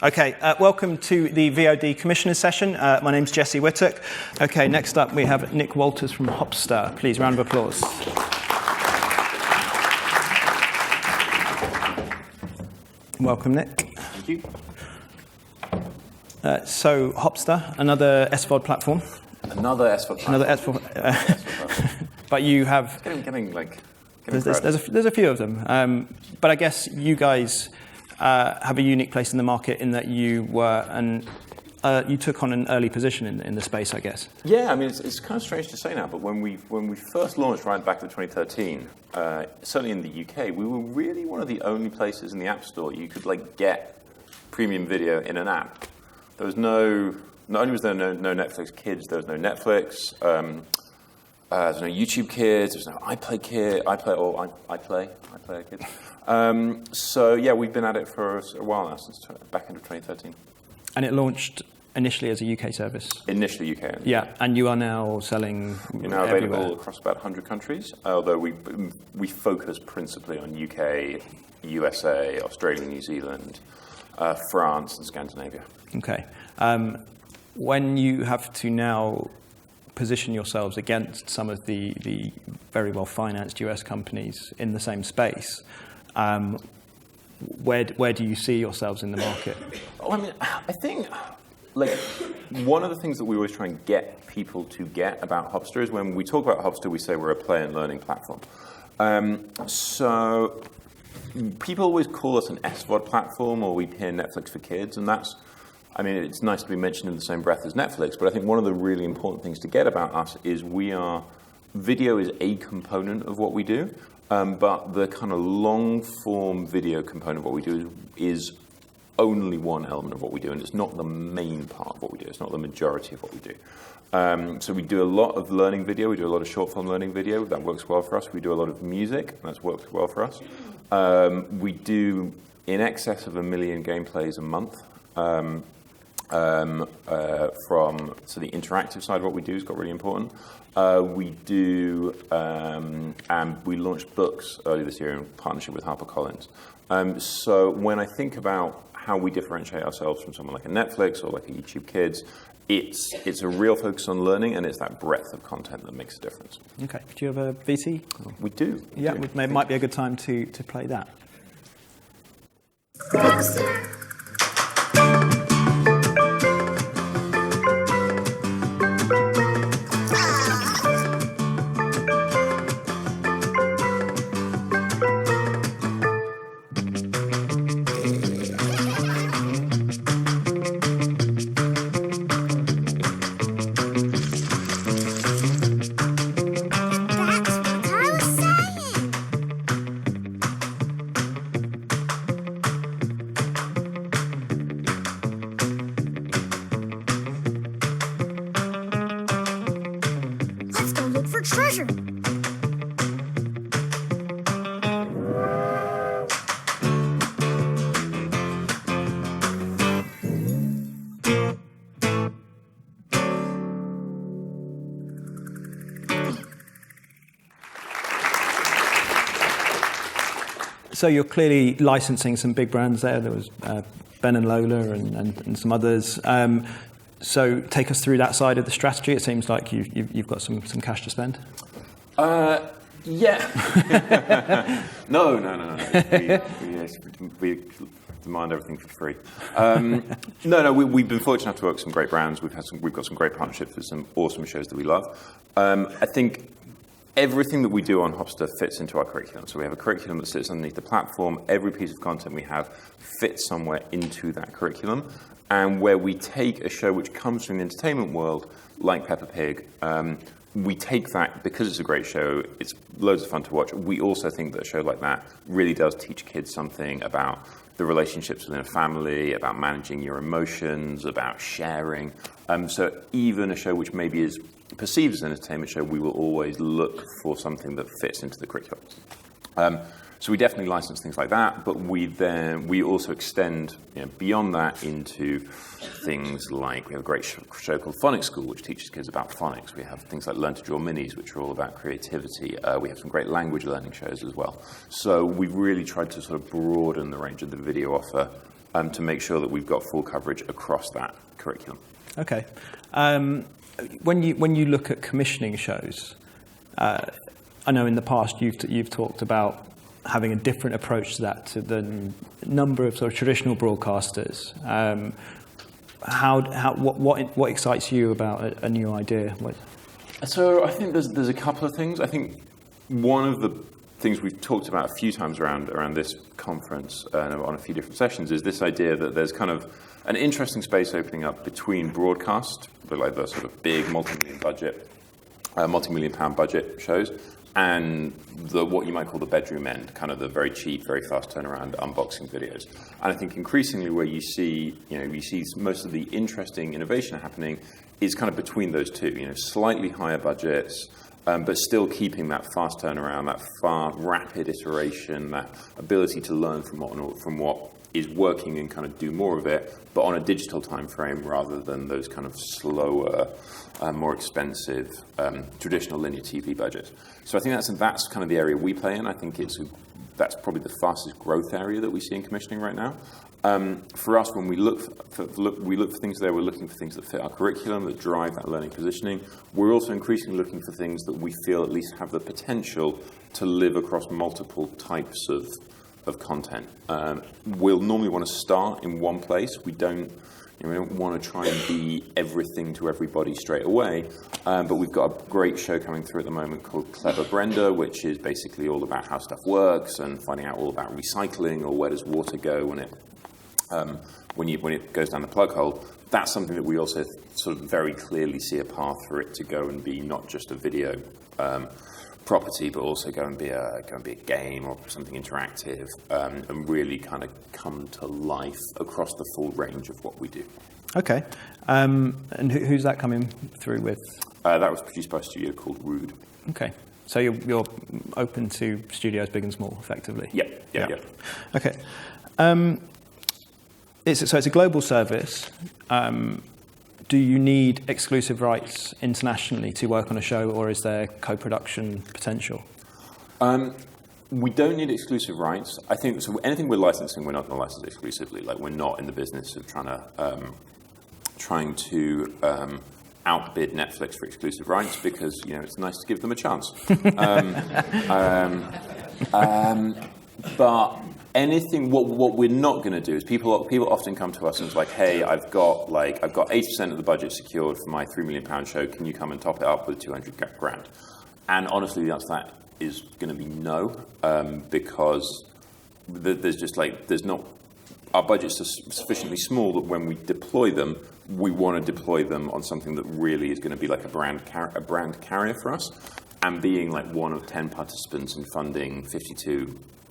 Okay, welcome to the VoD Commissioners session. My name's Jesse Whittock. Okay, next up we have Nick Walters from Hopster. Please, round of applause. Welcome, Nick. Thank you. So, Hopster, another SVoD platform. Another SVoD platform. Another SVoD. But you have... There's a few of them. But I guess you guys have a unique place in the market in that you took on an early position in the space, I guess. Yeah, I mean, it's kind of strange to say now, but when we first launched right back in 2013, certainly in the UK, we were really one of the only places in the App Store you could get premium video in an app. There was not only was there no Netflix Kids, there was no Netflix. There's no YouTube Kids. There's no iPlay Kids. So yeah, we've been at it for a while now, since back into 2013. And it launched initially as a UK service. Initially UK. Yeah, and you are now selling. You're now available across about 100 countries. Although we focus principally on UK, USA, Australia, New Zealand, France, and Scandinavia. Okay. When you have to now position yourselves against some of the very well-financed US companies in the same space, where do you see yourselves in the market? Oh, I mean, I think one of the things that we always try and get people to get about Hopster is when we talk about Hopster, we say we're a play and learning platform. So people always call us an SVoD platform, or we hear Netflix for kids, and it's nice to be mentioned in the same breath as Netflix, but I think one of the really important things to get about us is video is a component of what we do, but the kind of long-form video component of what we do is only one element of what we do, and it's not the main part of what we do. It's not the majority of what we do. So we do a lot of learning video. We do a lot of short-form learning video. That works well for us. We do a lot of music, and that's worked well for us. We do in excess of 1 million gameplays a month. So the interactive side of what we do has got really important. We do, and we launched books earlier this year in partnership with HarperCollins. So when I think about how we differentiate ourselves from someone like a Netflix or like a YouTube Kids, it's a real focus on learning, and it's that breadth of content that makes a difference. Okay. Do you have a VT? We do. Yeah, it might be a good time to play that. Treasure. So you're clearly licensing some big brands there. There was Ben and Lola and some others. So take us through that side of the strategy. It seems like you've got some cash to spend. Yeah. No. We demand everything for free. We've been fortunate enough to work with some great brands. We've got some great partnerships with some awesome shows that we love. I think everything that we do on Hopster fits into our curriculum. So we have a curriculum that sits underneath the platform. Every piece of content we have fits somewhere into that curriculum. And where we take a show which comes from the entertainment world, like Peppa Pig, we take that because it's a great show, it's loads of fun to watch. We also think that a show like that really does teach kids something about the relationships within a family, about managing your emotions, about sharing. So even a show which maybe is perceived as an entertainment show, we will always look for something that fits into the curriculum. So we definitely license things like that, but we also extend beyond that into things like, we have a great show called Phonics School, which teaches kids about phonics. We have things like Learn to Draw Minis, which are all about creativity. We have some great language learning shows as well. So we've really tried to sort of broaden the range of the video offer to make sure that we've got full coverage across that curriculum. Okay. When you look at commissioning shows, I know in the past you've talked about having a different approach to that to the number of sort of traditional broadcasters. What excites you about a new idea? So I think there's a couple of things. I think one of the things we've talked about a few times around this conference on a few different sessions is this idea that there's kind of an interesting space opening up between broadcast, like the sort of big multi-million pound budget shows, and what you might call the bedroom end, kind of the very cheap, very fast turnaround unboxing videos. And I think increasingly where you see most of the interesting innovation happening is kind of between those two, slightly higher budgets, but still keeping that fast turnaround, that rapid iteration, that ability to learn from what is working and kind of do more of it, but on a digital time frame rather than those kind of slower, more expensive traditional linear TV budgets. So I think that's kind of the area we play in. I think that's probably the fastest growth area that we see in commissioning right now. For us, when we look for things there, we're looking for things that fit our curriculum, that drive that learning positioning. We're also increasingly looking for things that we feel at least have the potential to live across multiple types of content. We'll normally want to start in one place. We don't want to try and be everything to everybody straight away, but we've got a great show coming through at the moment called Clever Brenda, which is basically all about how stuff works and finding out all about recycling, or where does water go when it goes down the plug hole. That's something that we also sort of very clearly see a path for it to go and be not just a video property, but also go and be a game or something interactive, and really kind of come to life across the full range of what we do. Okay, and who's that coming through with? That was produced by a studio called Rude. Okay, so you're open to studios big and small, effectively. Yeah. Okay, it's a global service. Do you need exclusive rights internationally to work on a show, or is there co-production potential? We don't need exclusive rights. I think so. Anything we're licensing, we're not going to license exclusively. Like, we're not in the business of trying to outbid Netflix for exclusive rights, because it's nice to give them a chance. But anything, what we're not going to do is people often come to us and it's like, hey, I've got 80% of the budget secured for my £3 million show. Can you come and top it up with 200 grand? And honestly, the answer to that is going to be no, because there's not. Our budgets are sufficiently small that when we deploy them, we want to deploy them on something that really is going to be like a brand carrier for us, and being like one of 10 participants and funding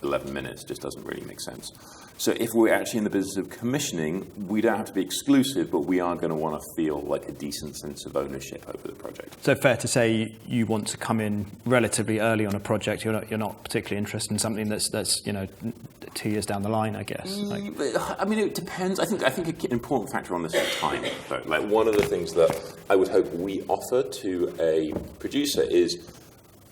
11 minutes just doesn't really make sense. So if we're actually in the business of commissioning, we don't have to be exclusive, but we are going to want to feel like a decent sense of ownership over the project. So fair to say you want to come in relatively early on a project. You're not particularly interested in something that's 2 years down the line, I guess. I mean, it depends. I think an important factor on this is time. Though. Like, one of the things that I would hope we offer to a producer is,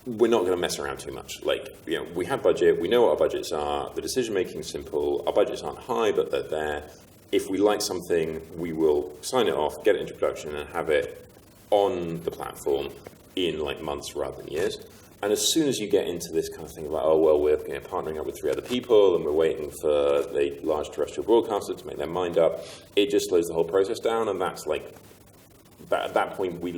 we're not going to mess around too much. Like, we have budget, we know what our budgets are, the decision-making is simple, our budgets aren't high, but they're there. If we like something, we will sign it off, get it into production, and have it on the platform in like months rather than years. And as soon as you get into this kind of thing about, we're partnering up with 3 other people, and we're waiting for the large terrestrial broadcaster to make their mind up, it just slows the whole process down, and that's like, at that point we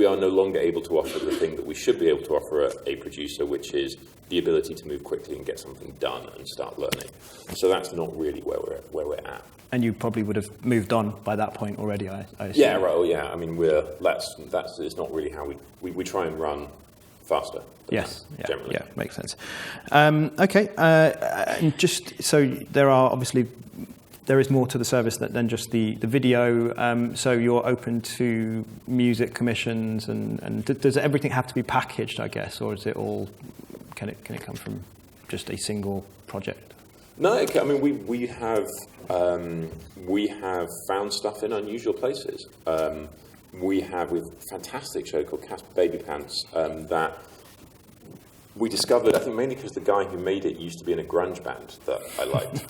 are no longer able to offer the thing that we should be able to offer a producer, which is the ability to move quickly and get something done and start learning. So that's not really where we're at. And you probably would have moved on by that point already, I assume. Yeah, right. Oh, yeah. I mean, that's it's not really how we try and run faster. Yes. Generally. Yeah, makes sense. Okay. And just so there is more to the service than just the video. So you're open to music commissions, and does everything have to be packaged, I guess, or is it all? Can it come from just a single project? No, I mean we have found stuff in unusual places. We have a fantastic show called Casper Baby Pants that we discovered, I think mainly because the guy who made it used to be in a grunge band that I liked.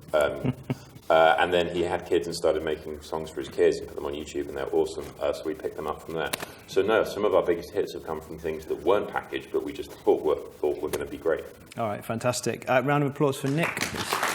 And then he had kids and started making songs for his kids and put them on YouTube, and they're awesome. So we picked them up from there. So no, some of our biggest hits have come from things that weren't packaged, but we just thought were going to be great. All right, fantastic. Round of applause for Nick, please.